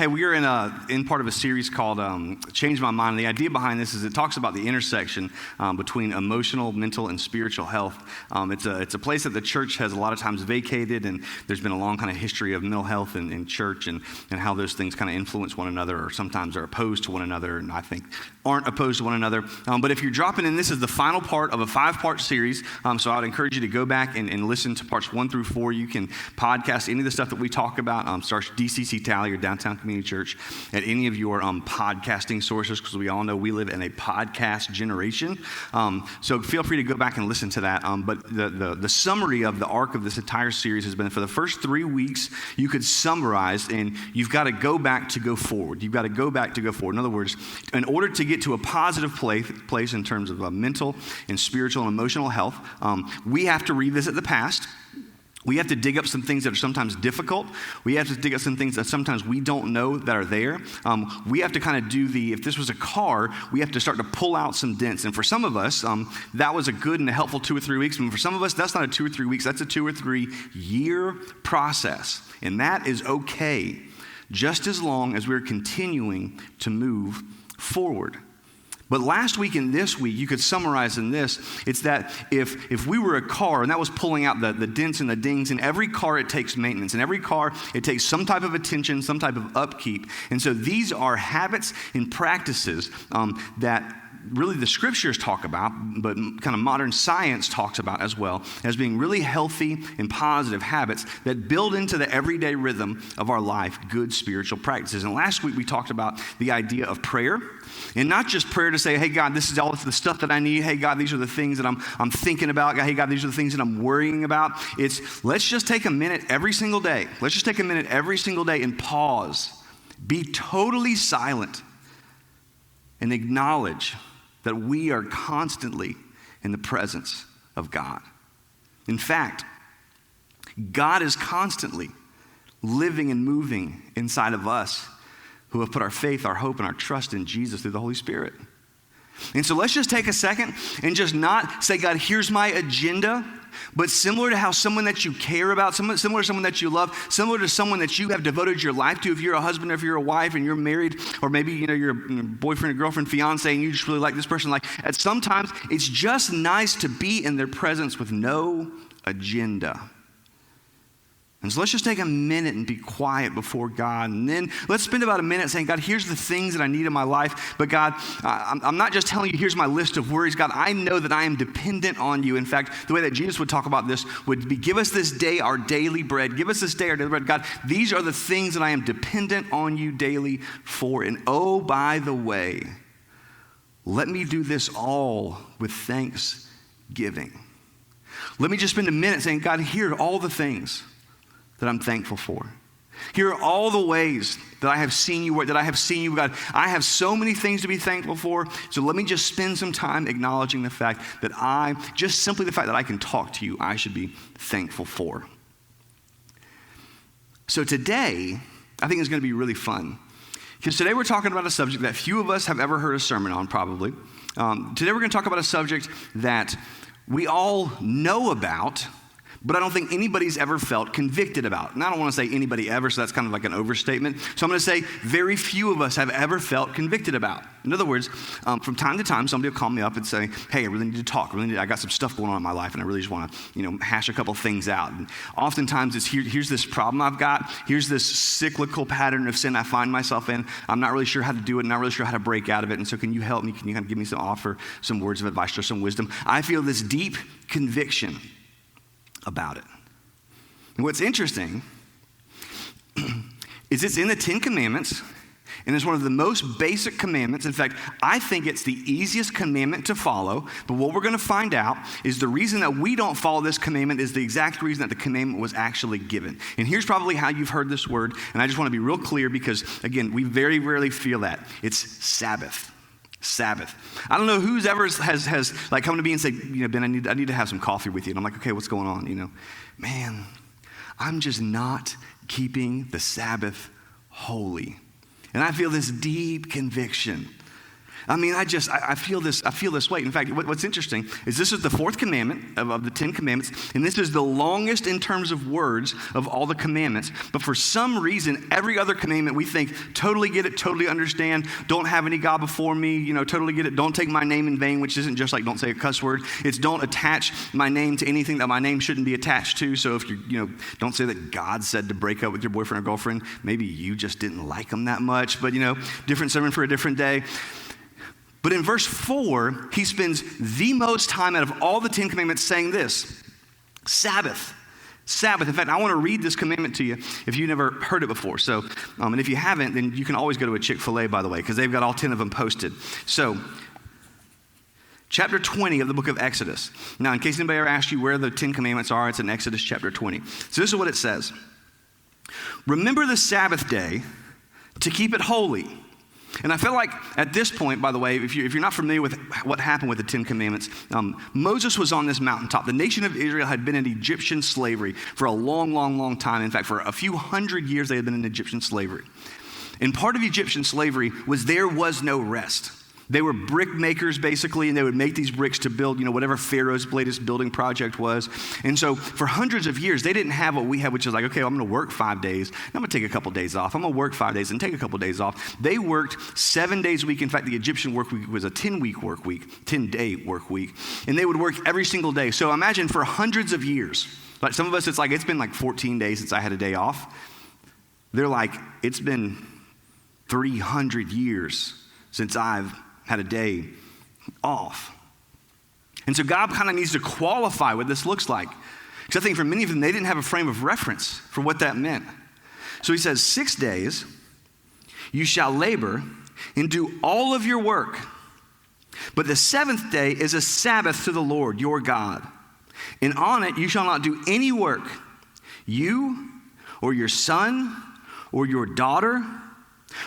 Hey, we are in part of a series called Change My Mind. And the idea behind this is it talks about the intersection between emotional, mental, and spiritual health. It's a place that the church has a lot of times vacated, and there's been a long kind of history of mental health in church and how those things kind of influence one another, or sometimes are opposed to one another, and I think aren't opposed to one another. But if you're dropping in, this is the final part of a 5-part series, so I would encourage you to go back and listen to parts 1 through 4. You can podcast any of the stuff that we talk about, search DCC Tally or Downtown Community Church at any of your podcasting sources, because we all know we live in a podcast generation. So feel free to go back and listen to that. But the summary of the arc of this entire series has been, for the first 3 weeks, you could summarize, and you've got to go back to go forward. You've got to go back to go forward. In other words, in order to get to a positive place in terms of mental and spiritual and emotional health, we have to revisit the past. We have to dig up some things that are sometimes difficult. We have to dig up some things that sometimes we don't know that are there. We have to kind of do if this was a car, we have to start to pull out some dents. And for some of us, that was a good and a helpful 2 or 3 weeks. And for some of us, that's not a 2 or 3 weeks, that's a 2 or 3 year process. And that is okay, just as long as we're continuing to move forward. But last week and this week, you could summarize in this, it's that if we were a car, and that was pulling out the dents and the dings, in every car it takes maintenance. In every car it takes some type of attention, some type of upkeep. And so these are habits and practices that really the scriptures talk about, but kind of modern science talks about as well, as being really healthy and positive habits that build into the everyday rhythm of our life, good spiritual practices. And last week we talked about the idea of prayer, and not just prayer to say, hey God, this is all the stuff that I need. Hey God, these are the things that I'm thinking about. Hey God, these are the things that I'm worrying about. It's let's just take a minute every single day. Let's just take a minute every single day and pause, be totally silent, and acknowledge that we are constantly in the presence of God. In fact, God is constantly living and moving inside of us who have put our faith, our hope, and our trust in Jesus through the Holy Spirit. And so let's just take a second and just not say, God, here's my agenda, but similar to how someone that you care about, similar to someone that you love, similar to someone that you have devoted your life to, if you're a husband or if you're a wife and you're married, or maybe you're a boyfriend or girlfriend, fiance, and you just really like this person, at sometimes it's just nice to be in their presence with no agenda. And so let's just take a minute and be quiet before God. And then let's spend about a minute saying, God, here's the things that I need in my life. But God, I'm not just telling you, here's my list of worries. God, I know that I am dependent on you. In fact, the way that Jesus would talk about this would be, give us this day our daily bread. Give us this day our daily bread. God, these are the things that I am dependent on you daily for. And oh, by the way, let me do this all with thanksgiving. Let me just spend a minute saying, God, here are all the things that I'm thankful for. Here are all the ways that I have seen you work, that I have seen you, God. I have so many things to be thankful for. So let me just spend some time acknowledging the fact that just simply the fact that I can talk to you, I should be thankful for. So today, I think is going to be really fun. Because today we're talking about a subject that few of us have ever heard a sermon on, probably. Today we're going to talk about a subject that we all know about, but I don't think anybody's ever felt convicted about. And I don't want to say anybody ever, so that's kind of like an overstatement. So I'm going to say very few of us have ever felt convicted about. In other words, from time to time, somebody will call me up and say, hey, I really need to talk. I got some stuff going on in my life, and I really just want to, hash a couple things out. And oftentimes it's here's this problem I've got. Here's this cyclical pattern of sin I find myself in. I'm not really sure how to do it, and not really sure how to break out of it. And so can you help me? Can you kind of give me some words of advice or some wisdom? I feel this deep conviction about it. And what's interesting is it's in the 10 Commandments, and it's one of the most basic commandments. In fact, I think it's the easiest commandment to follow, but what we're going to find out is the reason that we don't follow this commandment is the exact reason that the commandment was actually given. And here's probably how you've heard this word, and I just want to be real clear because, again, we very rarely feel that. It's Sabbath. Sabbath. I don't know who's ever has like come to me and say, Ben, I need to have some coffee with you. And I'm like, okay, what's going on? Man, I'm just not keeping the Sabbath holy. And I feel this deep conviction I mean, I feel this weight. In fact, what's interesting is this is the fourth commandment of the 10 commandments, and this is the longest in terms of words of all the commandments. But for some reason, every other commandment we think, totally get it, totally understand, don't have any God before me, totally get it, don't take my name in vain, which isn't just like don't say a cuss word. It's don't attach my name to anything that my name shouldn't be attached to. So if don't say that God said to break up with your boyfriend or girlfriend. Maybe you just didn't like them that much, but different sermon for a different day. But in verse 4, he spends the most time out of all the 10 commandments saying this: Sabbath. Sabbath. In fact, I want to read this commandment to you if you've never heard it before. So, and if you haven't, then you can always go to a Chick-fil-A, by the way, because they've got all 10 of them posted. So, chapter 20 of the book of Exodus. Now, in case anybody ever asks you where the 10 commandments are, it's in Exodus chapter 20. So this is what it says. Remember the Sabbath day to keep it holy. And I feel like at this point, by the way, if you're not familiar with what happened with the 10 Commandments, Moses was on this mountaintop. The nation of Israel had been in Egyptian slavery for a long, long, long time. In fact, for a few hundred years, they had been in Egyptian slavery. And part of Egyptian slavery was there was no rest. They were brick makers, basically, and they would make these bricks to build, whatever Pharaoh's latest building project was. And so for hundreds of years, they didn't have what we have, which is like, okay, I'm going to work 5 days. I'm going to take a couple days off. I'm going to work 5 days and take a couple days off. They worked 7 days a week. In fact, the Egyptian work week was a 10-week work week, 10-day work week. And they would work every single day. So imagine for hundreds of years, like some of us, it's been like 14 days since I had a day off. They're like, it's been 300 years since I've had a day off. And so God kind of needs to qualify what this looks like. Because I think for many of them, they didn't have a frame of reference for what that meant. So he says, 6 days you shall labor and do all of your work. But the seventh day is a Sabbath to the Lord your God. And on it you shall not do any work, you or your son or your daughter,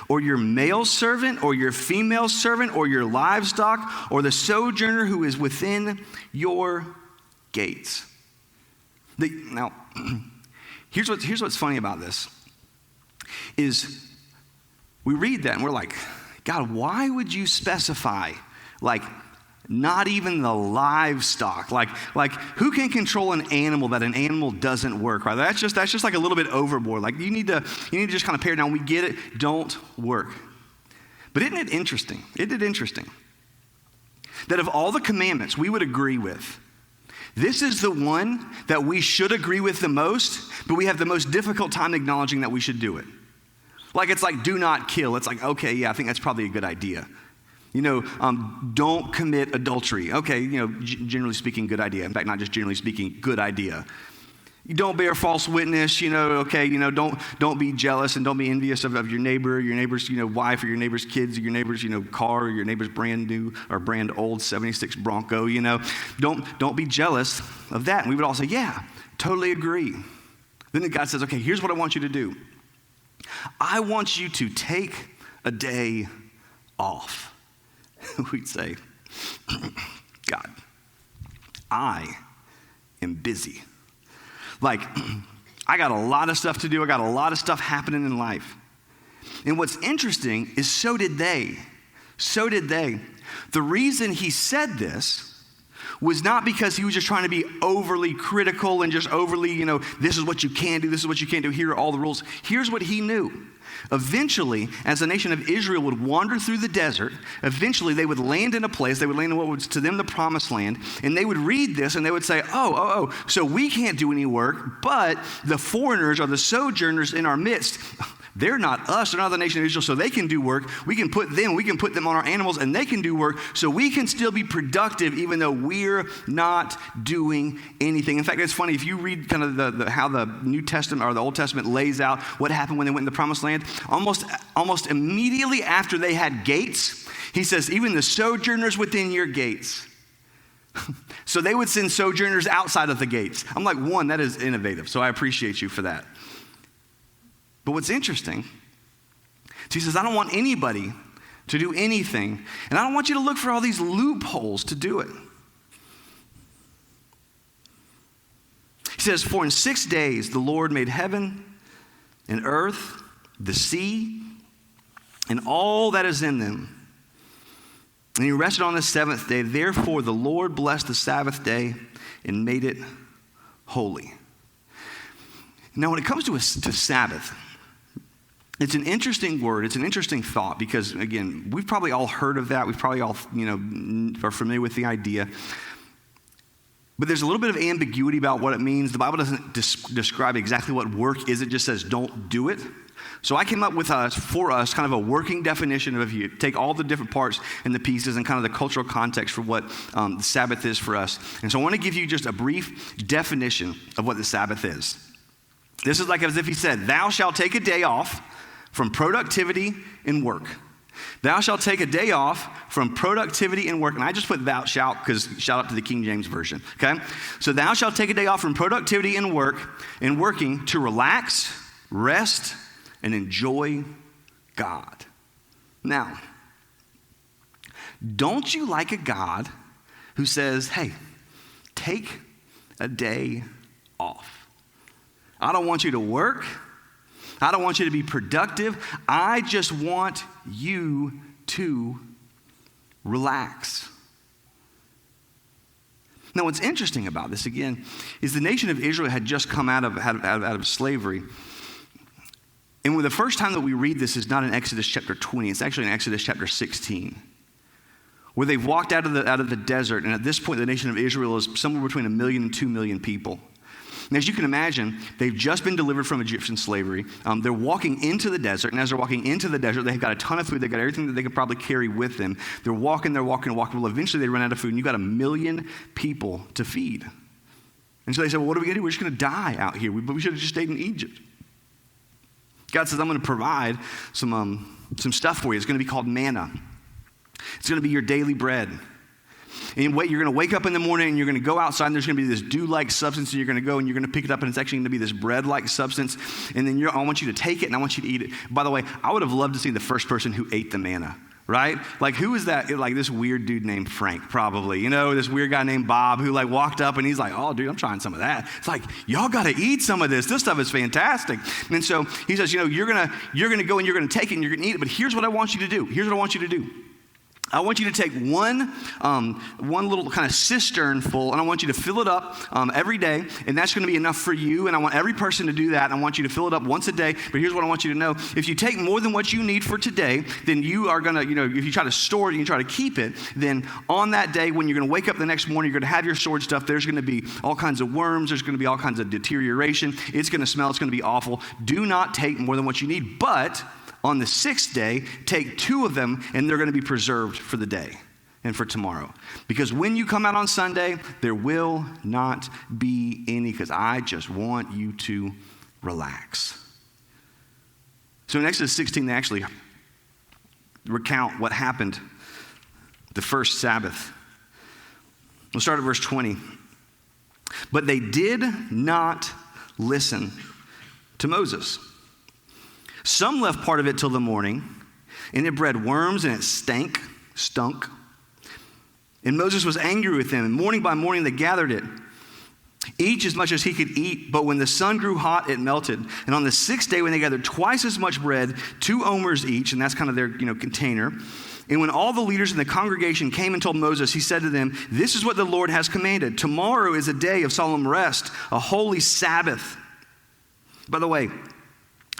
or your male servant, or your female servant, or your livestock, or the sojourner who is within your gates. Now, here's what's funny about this, is we read that and we're like, God, why would you specify, not even the livestock? Like who can control an animal that an animal doesn't work, right? That's just like a little bit overboard. Like you need to just kind of pare it down. We get it. Don't work. But isn't it interesting? Isn't it interesting that of all the commandments we would agree with, this is the one that we should agree with the most, but we have the most difficult time acknowledging that we should do it. It's like do not kill. It's like, okay, yeah, I think that's probably a good idea. Don't commit adultery. Okay, generally speaking, good idea. In fact, not just generally speaking, good idea. You don't bear false witness, okay, don't be jealous and don't be envious of your neighbor, your neighbor's, wife, or your neighbor's kids, or your neighbor's, car, or your neighbor's brand new or brand old 76 Bronco, Don't be jealous of that. And we would all say, yeah, totally agree. Then God says, okay, here's what I want you to do. I want you to take a day off. We'd say, God, I am busy. I got a lot of stuff to do. I got a lot of stuff happening in life. And what's interesting is so did they. So did they. The reason he said this was not because he was just trying to be overly critical and just overly, this is what you can do, this is what you can't do, here are all the rules. Here's what he knew. Eventually, as the nation of Israel would wander through the desert, eventually they would land in a place, they would land in what was to them the promised land, and they would read this and they would say, so we can't do any work, but the foreigners or the sojourners in our midst, they're not us, they're not the nation of Israel, so they can do work. We can put them on our animals and they can do work, so we can still be productive even though we're not doing anything. In fact, it's funny, if you read kind of how the New Testament or the Old Testament lays out what happened when they went in the promised land, almost immediately after they had gates, he says, even the sojourners within your gates. So they would send sojourners outside of the gates. I'm like, one, that is innovative, so I appreciate you for that. But what's interesting, he says, I don't want anybody to do anything, and I don't want you to look for all these loopholes to do it. He says, for in 6 days the Lord made heaven and earth, the sea, and all that is in them. And he rested on the seventh day. Therefore, the Lord blessed the Sabbath day and made it holy. Now, when it comes to Sabbath, it's an interesting word. It's an interesting thought because, again, we've probably all heard of that. We've probably all, are familiar with the idea. But there's a little bit of ambiguity about what it means. The Bible doesn't describe exactly what work is. It just says don't do it. So I came up with for us kind of a working definition of, if you take all the different parts and the pieces and kind of the cultural context for what the Sabbath is for us. And so I want to give you just a brief definition of what the Sabbath is. This is like as if he said, thou shalt take a day off from productivity and work. Thou shalt take a day off from productivity and work. And I just put thou shalt because shout out to the King James Version, okay? So thou shalt take a day off from productivity and work and working to relax, rest, and enjoy God. Now, don't you like a God who says, hey, take a day off? I don't want you to work. I don't want you to be productive. I just want you to relax. Now, what's interesting about this, again, is the nation of Israel had just come out of slavery. And the first time that we read this is not in Exodus chapter 20. It's actually in Exodus chapter 16, where they've walked out of the desert. And at this point, the nation of Israel is somewhere between 1 million and 2 million people. And as you can imagine, they've just been delivered from Egyptian slavery. They're walking into the desert, and as they're walking into the desert, they've got a ton of food. They've got everything that they could probably carry with them. They're walking. Well, eventually they run out of food, and you've got 1 million people to feed. And so they said, well, what are we going to do? We're just going to die out here. We should have just stayed in Egypt. God says, I'm going to provide some stuff for you. It's going to be called manna. It's going to be your daily bread. And you're going to wake up in the morning and you're going to go outside and there's going to be this dew-like substance and you're going to go and you're going to pick it up and it's actually going to be this bread-like substance. And then I want you to take it and I want you to eat it. By the way, I would have loved to see the first person who ate the manna, right? Like, who is that? Like this weird dude named Frank, probably. This weird guy named Bob who walked up and he's like, oh, dude, I'm trying some of that. It's like, y'all got to eat some of this. This stuff is fantastic. And so he says, you're going to go and you're going to take it and you're going to eat it. But here's what I want you to do. Here's what I want you to do. I want you to take one little kind of cistern full, and I want you to fill it up every day, and that's going to be enough for you, and I want every person to do that, and I want you to fill it up once a day. But here's what I want you to know. If you take more than what you need for today, then you are going to, if you try to store it and you try to keep it, then on that day when you're going to wake up the next morning, you're going to have your stored stuff. There's going to be all kinds of worms. There's going to be all kinds of deterioration. It's going to smell. It's going to be awful. Do not take more than what you need, but on the sixth day, take 2 of them, and they're going to be preserved for the day and for tomorrow. Because when you come out on Sunday, there will not be any, because I just want you to relax. So in Exodus 16, they actually recount what happened the first Sabbath. We'll start at verse 20. But they did not listen to Moses. Some left part of it till the morning, and it bred worms and it stunk. And Moses was angry with them, and morning by morning they gathered it, each as much as he could eat. But when the sun grew hot, it melted. And on the 6th day, when they gathered twice as much bread, 2 omers each, and that's kind of their container. And when all the leaders in the congregation came and told Moses, he said to them, this is what the Lord has commanded. Tomorrow is a day of solemn rest, a holy Sabbath. By the way,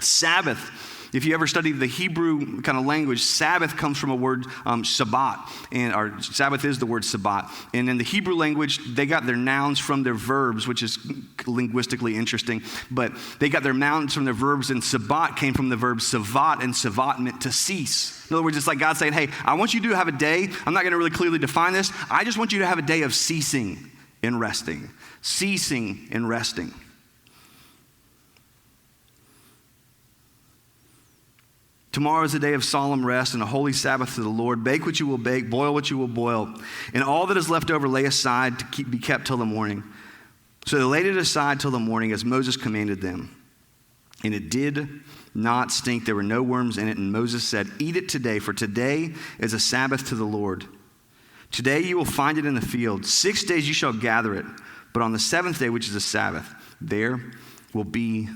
Sabbath, if you ever studied the Hebrew kind of language, Sabbath comes from a word, Shabbat. And our Sabbath is the word Shabbat. And in the Hebrew language, they got their nouns from their verbs, which is linguistically interesting. But they got their nouns from their verbs, and Shabbat came from the verb savat, and savat meant to cease. In other words, it's like God saying, hey, I want you to have a day. I'm not going to really clearly define this. I just want you to have a day of ceasing and resting. Ceasing and resting. Tomorrow is a day of solemn rest and a holy Sabbath to the Lord. Bake what you will bake, boil what you will boil, and all that is left over lay aside to be kept till the morning. So they laid it aside till the morning as Moses commanded them. And it did not stink. There were no worms in it. And Moses said, eat it today, for today is a Sabbath to the Lord. Today you will find it in the field. 6 days you shall gather it. But on the 7th day, which is a Sabbath, there will be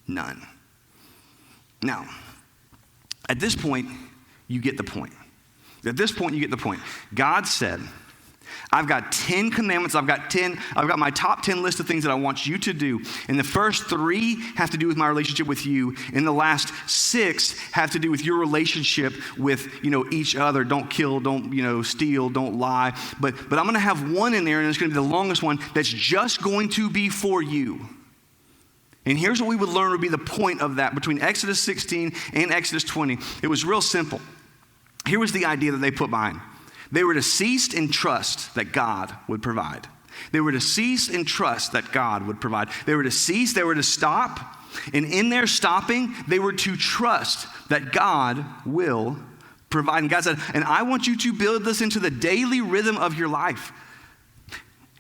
none. Now, at this point, you get the point. At this point, you get the point. God said, I've got 10 commandments. I've got my top 10 list of things that I want you to do. And the first 3 have to do with my relationship with you. And the last 6 have to do with your relationship with, each other. Don't kill, don't, steal, don't lie. But I'm going to have one in there, and it's going to be the longest one that's just going to be for you. And here's what we would learn would be the point of that between Exodus 16 and Exodus 20. It was real simple. Here was the idea that they put behind. They were to cease and trust that God would provide. They were to cease and trust that God would provide. They were to cease, they were to stop. And in their stopping, they were to trust that God will provide. And God said, and I want you to build this into the daily rhythm of your life.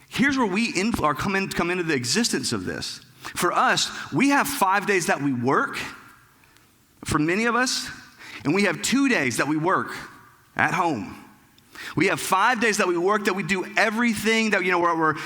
Here's where we come into the existence of this. For us, we have 5 days that we work, for many of us, and we have 2 days that we work at home. We have 5 days that we work, that we do everything that,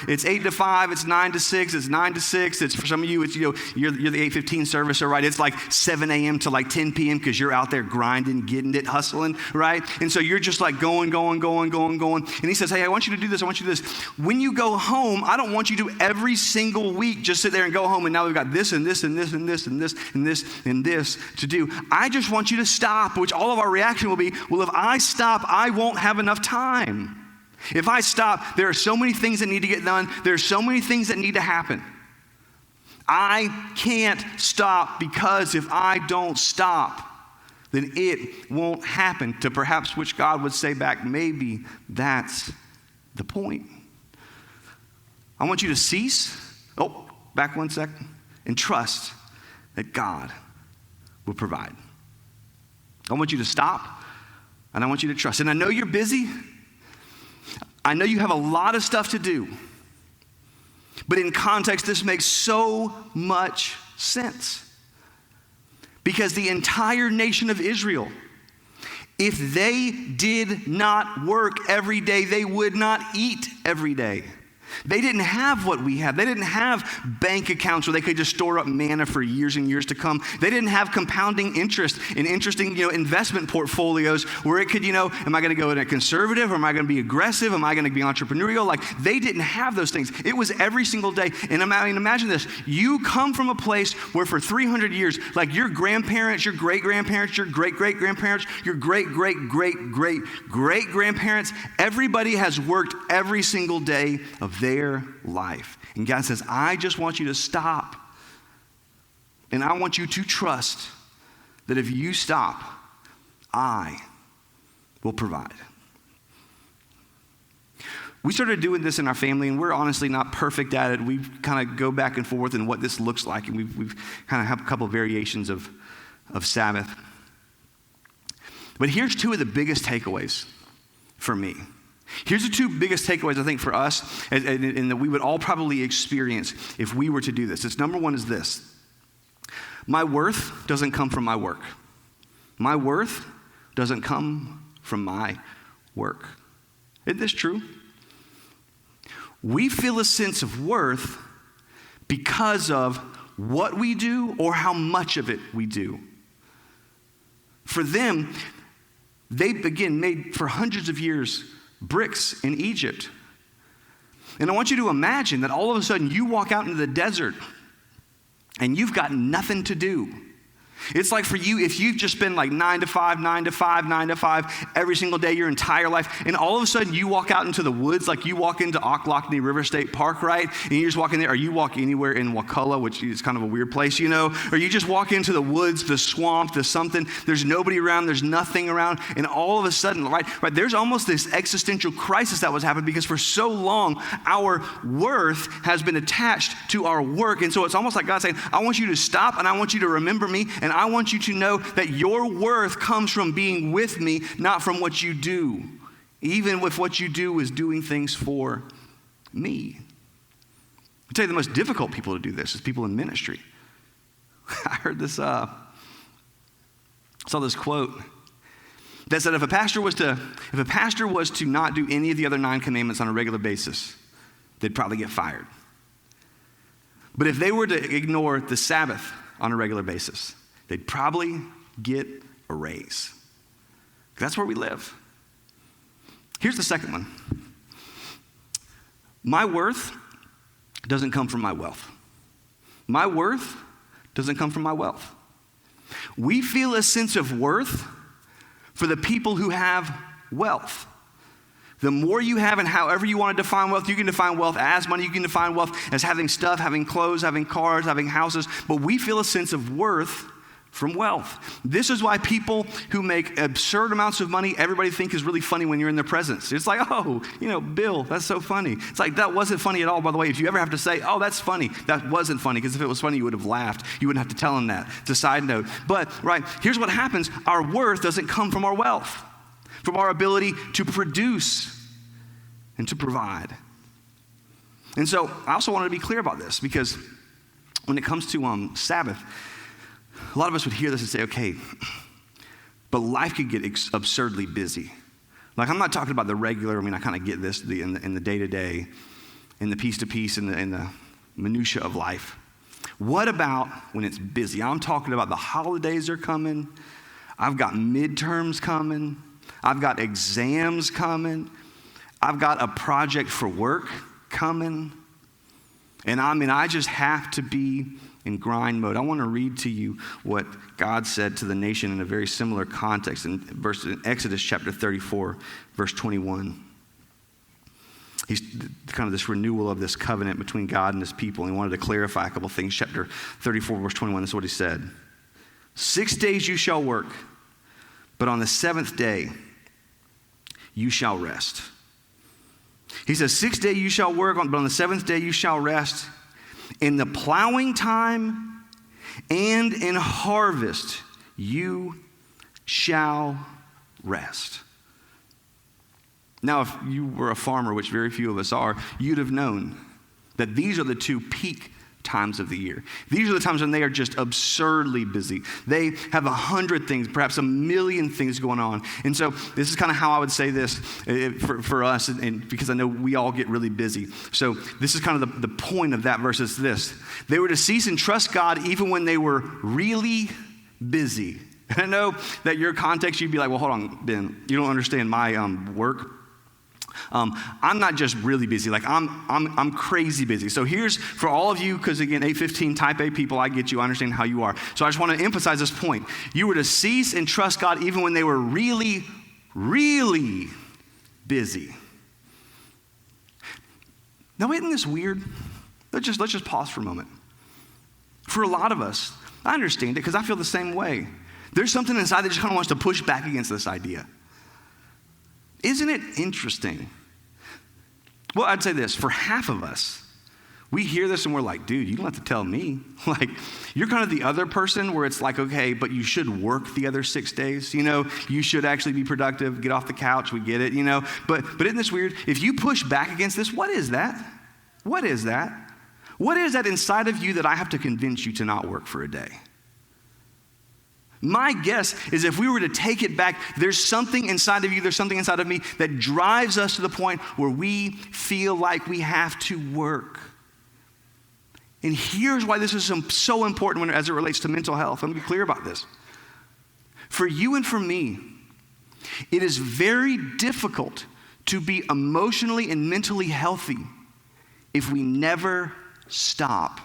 it's 8 to 5, it's 9 to 6, it's 9 to 6. It's for some of you, it's, you're the 8:15 service, right? It's like 7 a.m. to like 10 p.m. because you're out there grinding, getting it, hustling, right? And so you're just like going. And he says, hey, I want you to do this. I want you to do this. When you go home, I don't want you to every single week just sit there and go home and now we've got this and this and this and this and this and this and this to do. I just want you to stop, which all of our reaction will be, well, if I stop, I won't have enough time. If I stop, there are so many things that need to get done. There are so many things that need to happen. I can't stop because if I don't stop, then it won't happen. To perhaps which God would say back, maybe that's the point. I want you to cease. Oh, back 1 second. And trust that God will provide. I want you to stop. And I want you to trust. And I know you're busy. I know you have a lot of stuff to do. But in context, this makes so much sense. Because the entire nation of Israel, if they did not work every day, they would not eat every day. They didn't have what we have. They didn't have bank accounts where they could just store up manna for years and years to come. They didn't have compounding interest in interesting, investment portfolios where it could, am I going to go in a conservative or am I going to be aggressive? Am I going to be entrepreneurial? Like they didn't have those things. It was every single day. And imagine this. You come from a place where for 300 years, like your grandparents, your great-grandparents, your great-great-grandparents, your great-great-great-great-great-grandparents, everybody has worked every single day of their life. And God says, I just want you to stop. And I want you to trust that if you stop, I will provide. We started doing this in our family, and we're honestly not perfect at it. We kind of go back and forth in what this looks like, and we've kind of have a couple of variations of Sabbath. But here's 2 of the biggest takeaways for me. Here's the 2 biggest takeaways, I think, for us, and that we would all probably experience if we were to do this. It's number 1 is this. My worth doesn't come from my work. My worth doesn't come from my work. Isn't this true? We feel a sense of worth because of what we do or how much of it we do. For them, they, again, made for hundreds of years bricks in Egypt. And I want you to imagine that all of a sudden you walk out into the desert and you've got nothing to do. It's like for you, if you've just been like 9 to 5, 9 to 5, 9 to 5 every single day your entire life, and all of a sudden you walk out into the woods, like you walk into Ocklackney River State Park, right? And you just walk in there, or you walk anywhere in Wakulla, which is kind of a weird place, or you just walk into the woods, the swamp, the something, there's nobody around, there's nothing around, and all of a sudden, right, there's almost this existential crisis that was happening because for so long, our worth has been attached to our work. And so it's almost like God saying, I want you to stop and I want you to remember me, and I want you to know that your worth comes from being with me, not from what you do. Even if what you do is doing things for me. I'll tell you, the most difficult people to do this is people in ministry. I heard this, saw this quote that said if a pastor was to not do any of the other 9 commandments on a regular basis, they'd probably get fired. But if they were to ignore the Sabbath on a regular basis, they'd probably get a raise. That's where we live. Here's the second one. My worth doesn't come from my wealth. My worth doesn't come from my wealth. We feel a sense of worth for the people who have wealth. The more you have, and however you want to define wealth, you can define wealth as money, you can define wealth as having stuff, having clothes, having cars, having houses, but we feel a sense of worth from wealth. This is why people who make absurd amounts of money, everybody think is really funny when you're in their presence. It's like, oh, Bill, that's so funny. It's like, that wasn't funny at all, by the way. If you ever have to say, oh, that's funny, that wasn't funny, because if it was funny, you would have laughed. You wouldn't have to tell them that. It's a side note. But, right, here's what happens. Our worth doesn't come from our wealth, from our ability to produce and to provide. And so I also wanted to be clear about this, because when it comes to Sabbath, a lot of us would hear this and say, okay, but life could get absurdly busy. Like, I'm not talking about the regular, I kind of get this in the day-to-day, in the piece-to-piece, in the minutia of life. What about when it's busy? I'm talking about the holidays are coming. I've got midterms coming. I've got exams coming. I've got a project for work coming. And I just have to be in grind mode. I want to read to you what God said to the nation in a very similar context in Exodus chapter 34, verse 21. He's kind of this renewal of this covenant between God and his people. And he wanted to clarify a couple things. Chapter 34, verse 21, this is what he said. 6 days you shall work, but on the seventh day you shall rest. He says, 6 days you shall work, but on the seventh day you shall rest. In the plowing time and in harvest you shall rest. Now, if you were a farmer, which very few of us are, you'd have known that these are the two peak times of the year. These are the times when they are just absurdly busy. They have 100 things, perhaps 1,000,000 things going on. And so this is kind of how I would say this for us, and because I know we all get really busy. So this is kind of the point of that verse is this. They were to cease and trust God even when they were really busy. And I know that your context, you'd be like, well, hold on, Ben, you don't understand my work. I'm not just really busy, like I'm crazy busy. So here's for all of you, because again, 815 type A people, I get you, I understand how you are. So I just want to emphasize this point. You were to cease and trust God even when they were really, really busy. Now, isn't this weird? Let's just pause for a moment. For a lot of us, I understand it because I feel the same way. There's something inside that just kind of wants to push back against this idea. Isn't it interesting? Well, I'd say this, for half of us, we hear this and we're like, dude, you don't have to tell me. Like, you're kind of the other person where it's like, okay, but you should work the other 6 days. You should actually be productive, get off the couch, we get it, But isn't this weird? If you push back against this, what is that? What is that? What is that inside of you that I have to convince you to not work for a day? My guess is if we were to take it back, there's something inside of you, there's something inside of me that drives us to the point where we feel like we have to work. And here's why this is so important as it relates to mental health. Let me be clear about this. For you and for me, it is very difficult to be emotionally and mentally healthy if we never stop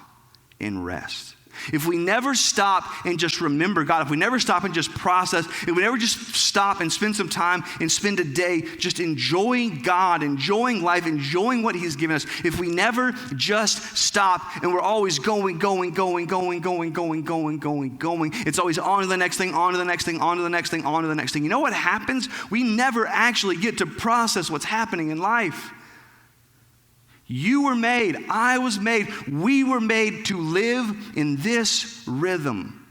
and rest. If we never stop and just remember God, if we never stop and just process, if we never just stop and spend some time and spend a day just enjoying God, enjoying life, enjoying what he's given us, if we never just stop and we're always going, it's always on to the next thing, on to the next thing, on to the next thing, on to the next thing. You know what happens? We never actually get to process what's happening in life. You were made, I was made, we were made to live in this rhythm.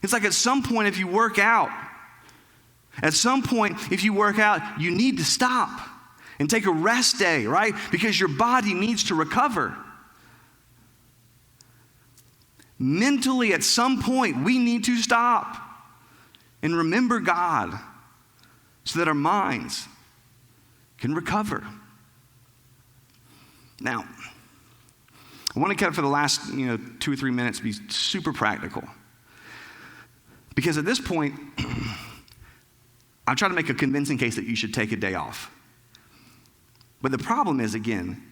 It's like at some point if you work out, you need to stop and take a rest day, right? Because your body needs to recover. Mentally, at some point, we need to stop and remember God so that our minds can recover. Now, I want to kind of for the last 2 or 3 minutes be super practical. Because at this point, I try to make a convincing case that you should take a day off. But the problem is, again,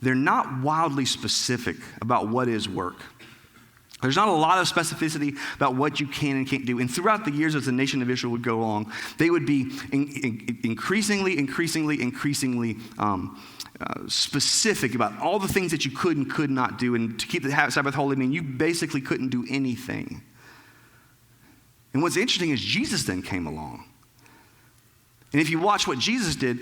they're not wildly specific about what is work. There's not a lot of specificity about what you can and can't do. And throughout the years as the nation of Israel would go along, they would be increasingly specific about all the things that you could and could not do. And to keep the Sabbath holy, I mean, you basically couldn't do anything. And what's interesting is Jesus then came along. And if you watch what Jesus did,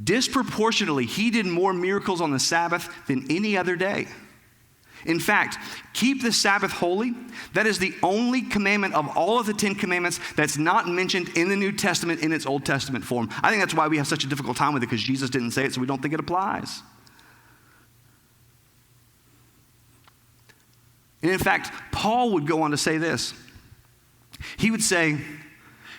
disproportionately, he did more miracles on the Sabbath than any other day. In fact, keep the Sabbath holy. That is the only commandment of all of the 10 commandments that's not mentioned in the New Testament in its Old Testament form. I think that's why we have such a difficult time with it, because Jesus didn't say it, so we don't think it applies. And in fact, Paul would go on to say this. He would say,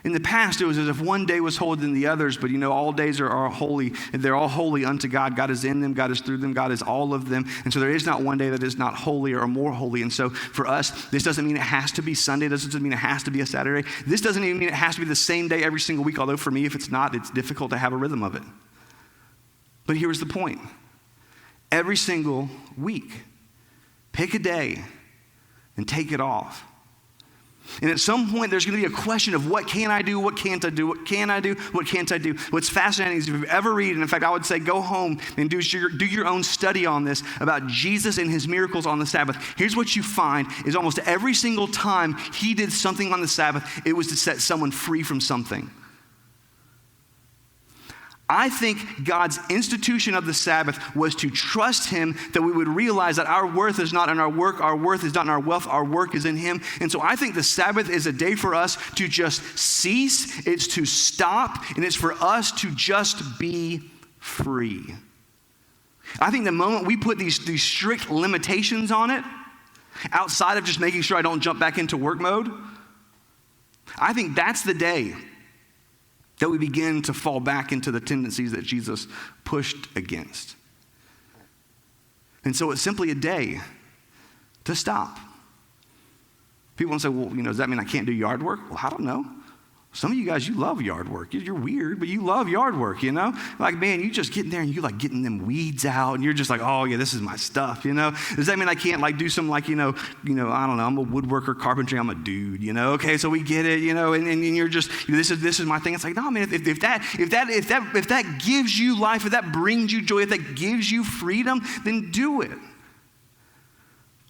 in the past, it was as if one day was holy than the others, but all days are holy, and they're all holy unto God. God is in them, God is through them, God is all of them. And so there is not one day that is not holy or more holy. And so for us, this doesn't mean it has to be Sunday. This doesn't mean it has to be a Saturday. This doesn't even mean it has to be the same day every single week, although for me, if it's not, it's difficult to have a rhythm of it. But here's the point. Every single week, pick a day and take it off. And at some point, there's going to be a question of what can I do, what can't I do, what can I do, what can't I do. What's fascinating is if you ever read, and in fact, I would say go home and do your own study on this about Jesus and his miracles on the Sabbath. Here's what you find is almost every single time he did something on the Sabbath, it was to set someone free from something. I think God's institution of the Sabbath was to trust him, that we would realize that our worth is not in our work, our worth is not in our wealth, our work is in him. And so I think the Sabbath is a day for us to just cease, it's to stop, and it's for us to just be free. I think the moment we put these strict limitations on it, outside of just making sure I don't jump back into work mode, I think that's the day that we begin to fall back into the tendencies that Jesus pushed against. And so it's simply a day to stop. People want to say, well, does that mean I can't do yard work? Well, I don't know. Some of you guys, you love yard work. You're weird, but you love yard work, Like, man, you just get in there and you like getting them weeds out and you're just like, oh yeah, this is my stuff, Does that mean I can't do some I don't know, I'm a woodworker, carpentry, I'm a dude, Okay, so we get it, and you're just, this is my thing. It's like, no, man, if that gives you life, if that brings you joy, if that gives you freedom, then do it.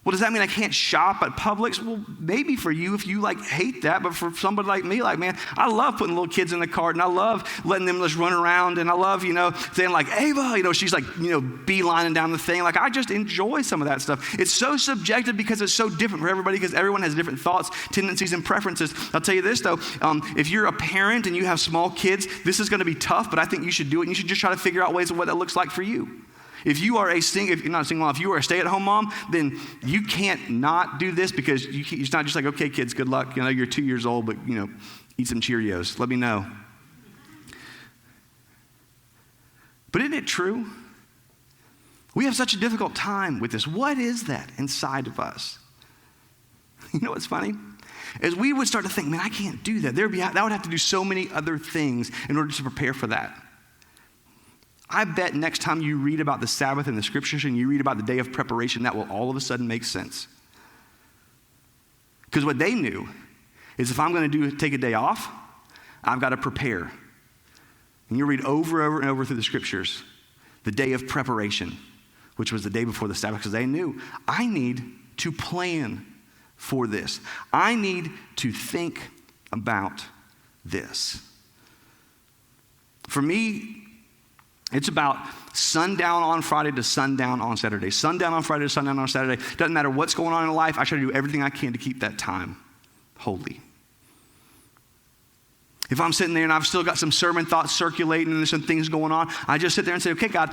Well, does that mean I can't shop at Publix? Well, maybe for you if you hate that, but for somebody like me, man, I love putting little kids in the cart and I love letting them just run around and I love, saying Ava, she's beelining down the thing. I just enjoy some of that stuff. It's so subjective because it's so different for everybody because everyone has different thoughts, tendencies, and preferences. I'll tell you this though, if you're a parent and you have small kids, this is going to be tough, but I think you should do it and you should just try to figure out ways of what that looks like for you. If you are if you're not a single mom, if you are a stay-at-home mom, then you can't not do this because it's not just okay, kids, good luck. You're 2 years old, but, eat some Cheerios. Let me know. But isn't it true? We have such a difficult time with this. What is that inside of us? You know what's funny? As we would start to think, man, I can't do that. That would have to do so many other things in order to prepare for that. I bet next time you read about the Sabbath in the scriptures and you read about the day of preparation, that will all of a sudden make sense. Because what they knew is if I'm going to take a day off, I've got to prepare. And you read over and over through the scriptures, the day of preparation, which was the day before the Sabbath, because they knew I need to plan for this. I need to think about this. For me, it's about sundown on Friday to sundown on Saturday. Sundown on Friday to sundown on Saturday. Doesn't matter what's going on in life. I try to do everything I can to keep that time holy. If I'm sitting there and I've still got some sermon thoughts circulating and there's some things going on, I just sit there and say, okay, God,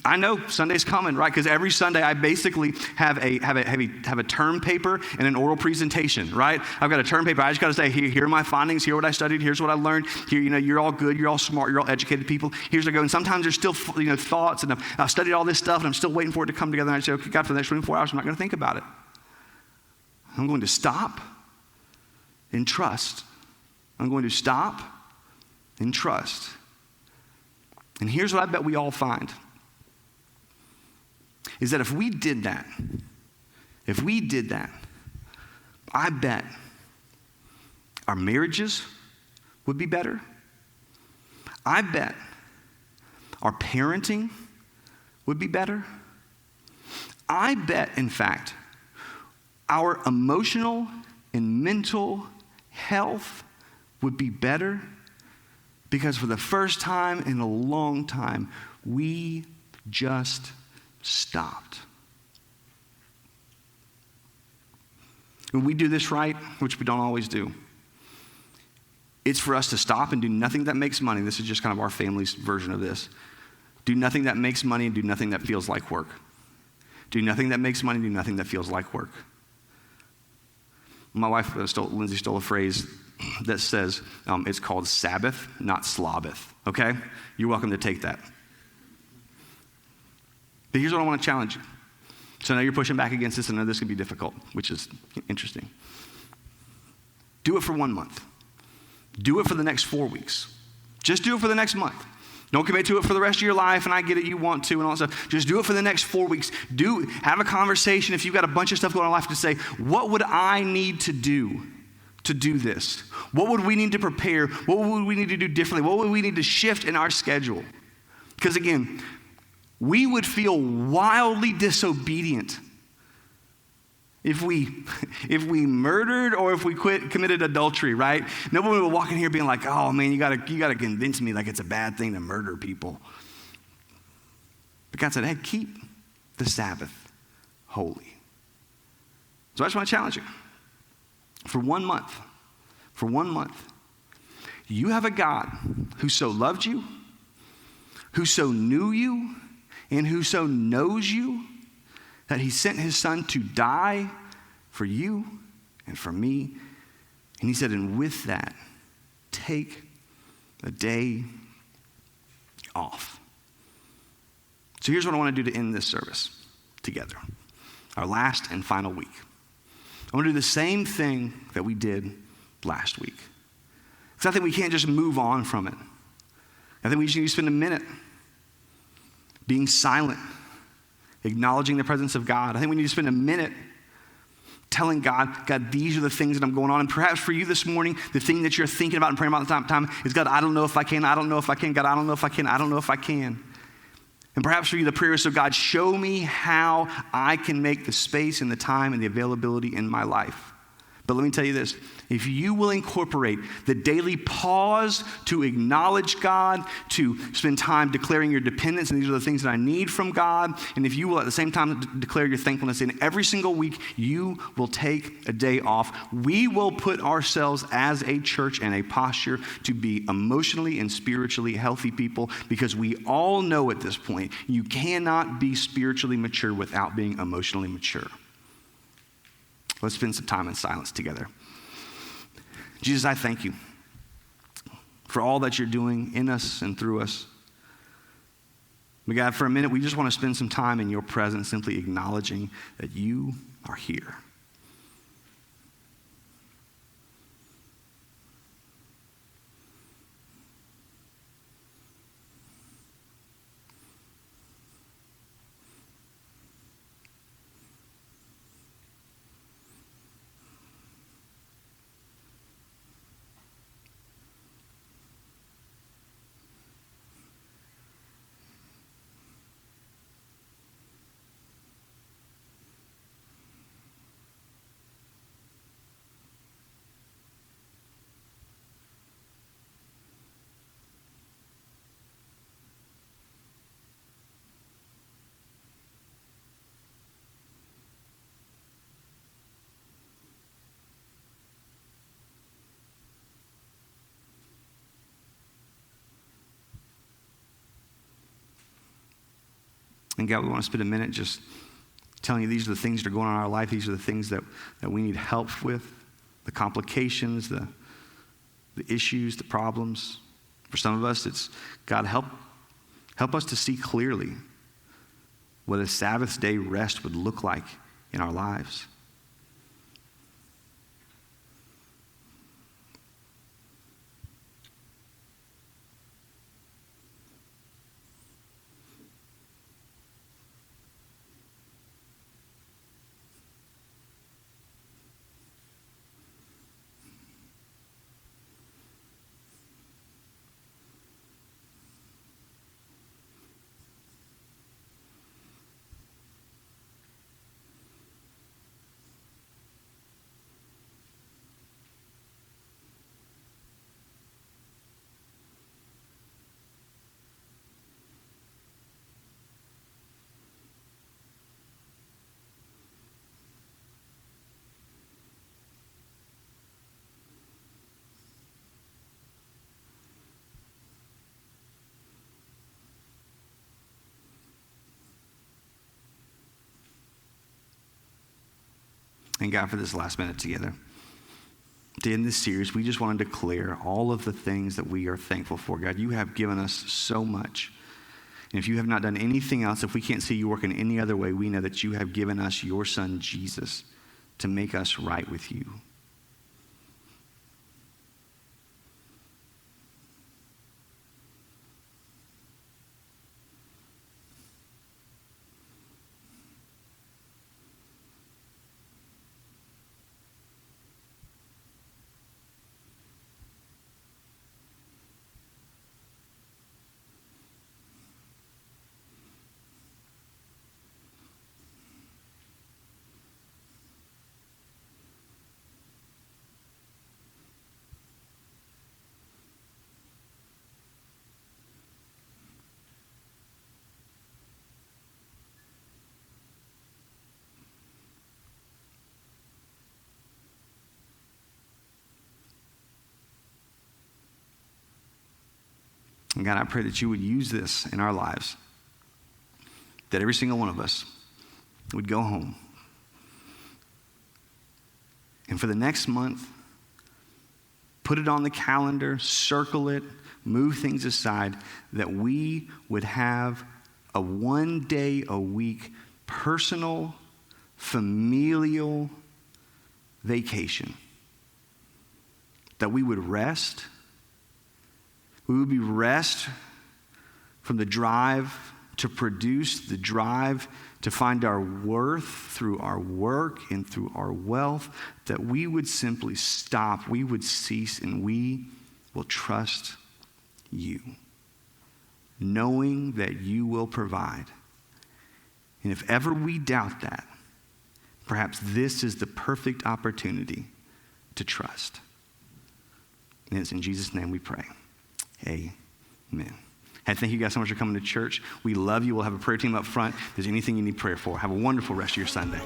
I know Sunday's coming, right? Because every Sunday I basically have a term paper and an oral presentation, right? I've got a term paper. I just got to say, here are my findings. Here what I studied. Here's what I learned. Here, you're all good. You're all smart. You're all educated people. Here's what I go. And sometimes there's still, thoughts, and I've studied all this stuff, and I'm still waiting for it to come together. And I say, okay, God, for the next 24 hours, I'm not going to think about it. I'm going to stop and trust. I'm going to stop and trust. And here's what I bet we all find, is that if we did that, I bet our marriages would be better. I bet our parenting would be better. I bet, in fact, our emotional and mental health would be better because for the first time in a long time, we just stopped. When we do this right, which we don't always do, it's for us to stop and do nothing that makes money. This is just kind of our family's version of this. Do nothing that makes money and do nothing that feels like work. Do nothing that makes money, do nothing that feels like work. My wife, Lindsay, stole a phrase that says it's called Sabbath, not slobbeth, okay? You're welcome to take that. But here's what I want to challenge you. So now you're pushing back against this, and I know this can be difficult, which is interesting. Do it for 1 month. Do it for the next 4 weeks. Just do it for the next month. Don't commit to it for the rest of your life, and I get it, you want to, and all that stuff. Just do it for the next 4 weeks. Have a conversation if you've got a bunch of stuff going on in life to say, what would I need to do this? What would we need to prepare? What would we need to do differently? What would we need to shift in our schedule? Because again, we would feel wildly disobedient if we murdered or if we committed adultery, right? Nobody would walk in here being like, oh man, you gotta convince me like it's a bad thing to murder people. But God said, hey, keep the Sabbath holy. So I just want to challenge you. For 1 month, you have a God who so loved you, who so knew you, and who so knows you, that he sent his son to die for you and for me. And he said, and with that, take a day off. So here's what I want to do to end this service together. Our last and final week. I want to do the same thing that we did last week. Because I think we can't just move on from it. I think we just need to spend a minute being silent, acknowledging the presence of God. I think we need to spend a minute telling God, these are the things that I'm going on. And perhaps for you this morning, the thing that you're thinking about and praying about at the time is, God, I don't know if I can. I don't know if I can. God, I don't know if I can. I don't know if I can. And perhaps for you, the prayer is, so God, show me how I can make the space and the time and the availability in my life. But let me tell you this, if you will incorporate the daily pause to acknowledge God, to spend time declaring your dependence, and these are the things that I need from God, and if you will at the same time declare your thankfulness, in every single week, you will take a day off. We will put ourselves as a church in a posture to be emotionally and spiritually healthy people, because we all know at this point, you cannot be spiritually mature without being emotionally mature. Let's spend some time in silence together. Jesus, I thank you for all that you're doing in us and through us. But God, for a minute, we just want to spend some time in your presence, simply acknowledging that you are here. And God, we want to spend a minute just telling you these are the things that are going on in our life. These are the things that we need help with, the complications, the issues, the problems. For some of us, it's, God, help us to see clearly what a Sabbath day rest would look like in our lives. And God, for this last minute together, to end this series, we just want to declare all of the things that we are thankful for. God, you have given us so much. And if you have not done anything else, if we can't see you work in any other way, we know that you have given us your son, Jesus, to make us right with you. And God, I pray that you would use this in our lives, that every single one of us would go home. And for the next month, put it on the calendar, circle it, move things aside, that we would have a 1 day a week personal, familial vacation. That we would rest. We would be rest from the drive to produce, the drive to find our worth through our work and through our wealth, that we would simply stop, we would cease, and we will trust you, knowing that you will provide. And if ever we doubt that, perhaps this is the perfect opportunity to trust. And it's in Jesus' name we pray. Amen. Hey, thank you guys so much for coming to church. We love you. We'll have a prayer team up front. If there's anything you need prayer for, have a wonderful rest of your Sunday.